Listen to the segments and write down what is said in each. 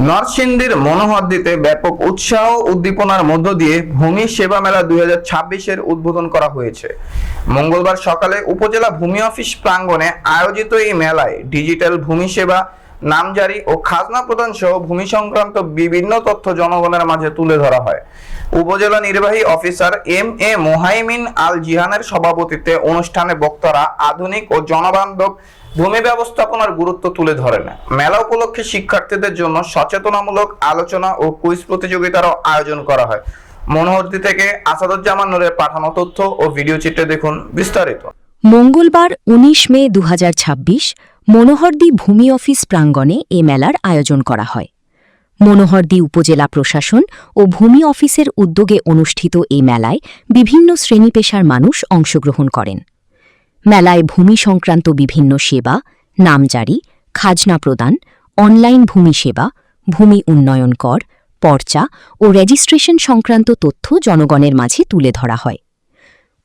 নরসিংদীর মনোহরদীতে ব্যাপক উৎসাহ উদ্দীপনার মধ্য দিয়ে ভূমি সেবা মেলা 2026-এর উদ্বোধন করা হয়েছে। মঙ্গলবার সকালে উপজেলা ভূমি অফিস প্রাঙ্গণে আয়োজিত এই মেলায় ডিজিটাল ভূমি সেবা, নামজারি ও খাজনা প্রদান সহ ভূমি সংক্রান্ত বিভিন্ন তথ্য জনগণের মাঝে তুলে ধরা হয়। উপজেলা নির্বাহী অফিসার এম.এ. মোহাইমিন আল জিহানের সভাপতিত্বে অনুষ্ঠানে বক্তারা আধুনিক ও জনবান্ধব ভূমি ব্যবস্থাপনার গুরুত্ব তুলে ধরেন। মেলা উপলক্ষে শিক্ষার্থীদের জন্য সচেতনামূলক আলোচনা ও কুইজ প্রতিযোগিতারও আয়োজন করা হয়। মনোহরদী থেকে আসাদুজ্জামান নূরের পাঠানো তথ্য ও ভিডিও চিত্রে দেখুন বিস্তারিত। মঙ্গলবার ১৯ মে ২০২৬ মনোহরদী ভূমি অফিস প্রাঙ্গণে এ মেলার আয়োজন করা হয়। মনোহরদী উপজেলা প্রশাসন ও ভূমি অফিসের উদ্যোগে অনুষ্ঠিত এই মেলায় বিভিন্ন শ্রেণী পেশার মানুষ অংশগ্রহণ করেন। মেলায় ভূমি সংক্রান্ত বিভিন্ন সেবা, নামজারি, খাজনা প্রদান, অনলাইন ভূমি সেবা, ভূমি উন্নয়ন কর, পর্চা ও রেজিস্ট্রেশন সংক্রান্ত তথ্য জনগণের মাঝে তুলে ধরা হয়।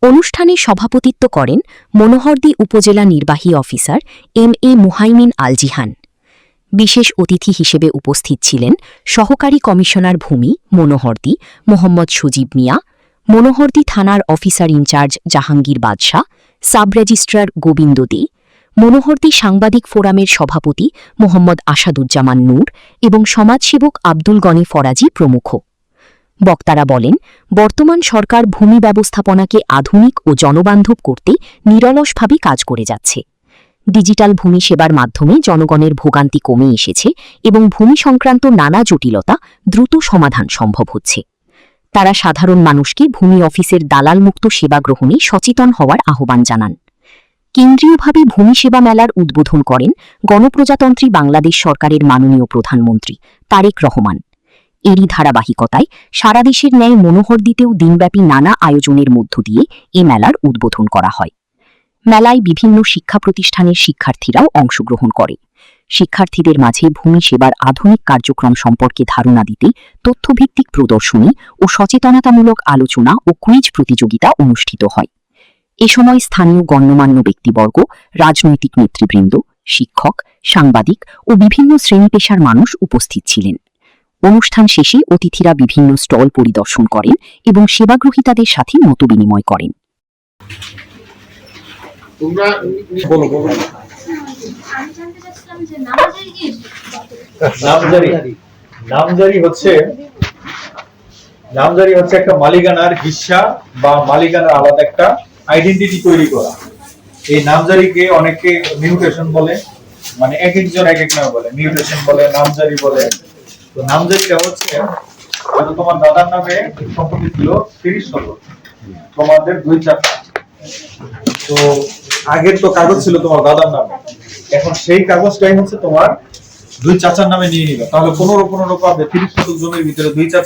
অনুষ্ঠানে সভাপতিত্ব করেন মনোহরদী উপজেলা নির্বাহী অফিসার এম.এ. মোহাইমিন আল জিহান। বিশেষ অতিথি হিসেবে উপস্থিত ছিলেন সহকারী কমিশনার ভূমি মনোহরদী মোহাম্মদ সজীব মিয়া, মনোহরদী থানার অফিসার ইনচার্জ জাহাঙ্গীর বাদশাহ, সাব রেজিস্ট্রার গোবিন্দ দে, মনোহরদী সাংবাদিক ফোরামের সভাপতি মোহাম্মদ আসাদুজ্জামান নূর এবং সমাজসেবক আব্দুল গনি ফরাজি প্রমুখ। বক্তারা বলেন, বর্তমান সরকার ভূমি ব্যবস্থাপনাকে আধুনিক ও জনবান্ধব করতে নিরলসভাবে কাজ করে যাচ্ছে। ডিজিটাল ভূমি সেবার মাধ্যমে জনগণের ভোগান্তি কমে এসেছে এবং ভূমি সংক্রান্ত নানা জটিলতা দ্রুত সমাধান সম্ভব হচ্ছে। তারা সাধারণ মানুষকে ভূমি অফিসের দালালমুক্ত সেবা গ্রহণে সচেতন হওয়ার আহ্বান জানান। কেন্দ্রীয়ভাবে ভূমি সেবা মেলার উদ্বোধন করেন গণপ্রজাতন্ত্রী বাংলাদেশ সরকারের মাননীয় প্রধানমন্ত্রী তারেক রহমান। এরই ধারাবাহিকতায় সারা দেশের ন্যায় মনোহরদীতেও দিনব্যাপী নানা আয়োজনের মধ্য দিয়ে এ মেলার উদ্বোধন করা হয়। মেলায় বিভিন্ন শিক্ষা প্রতিষ্ঠানের শিক্ষার্থীরাও অংশগ্রহণ করে। শিক্ষার্থীদের মাঝে ভূমি সেবার আধুনিক কার্যক্রম সম্পর্কে ধারণা দিতে তথ্যভিত্তিক প্রদর্শনী ও সচেতনতামূলক আলোচনা ও কুইজ প্রতিযোগিতা অনুষ্ঠিত হয়। এ সময় স্থানীয় গণ্যমান্য ব্যক্তিবর্গ, রাজনৈতিক নেতৃবৃন্দ, শিক্ষক, সাংবাদিক ও বিভিন্ন শ্রেণী পেশার মানুষ উপস্থিত ছিলেন। অনুষ্ঠান শেষে অতিথিরা বিভিন্ন স্টল পরিদর্শন করেন এবং সেবাগ্রহীতাদের সাথে মতবিনিময় করেন। নামজারি হচ্ছে একটা মালিকানার হিস্সা বা মালিকানার আলাদা একটা আইডেন্টিটি তৈরি করা। এই নামজারিকে অনেকে মিউটেশন বলে, মানে এক একজন এক এক নামে বলে, মিউটেশন বলে, নামজারি বলে। তো নামজারিটা হচ্ছে তোমার দাদার নামে সম্পত্তি ছিল 30 শতক, তোমাদের 2 চাচা। তো আগের তো কাগজ ছিল তোমার দাদার নামে, এখন সেই কাগজটাই হচ্ছে তোমার 2 চাচার নামে নিয়ে নিবে। তাহলে 15 পাবে 30 শতক জমির ভিতরে 2 চাচা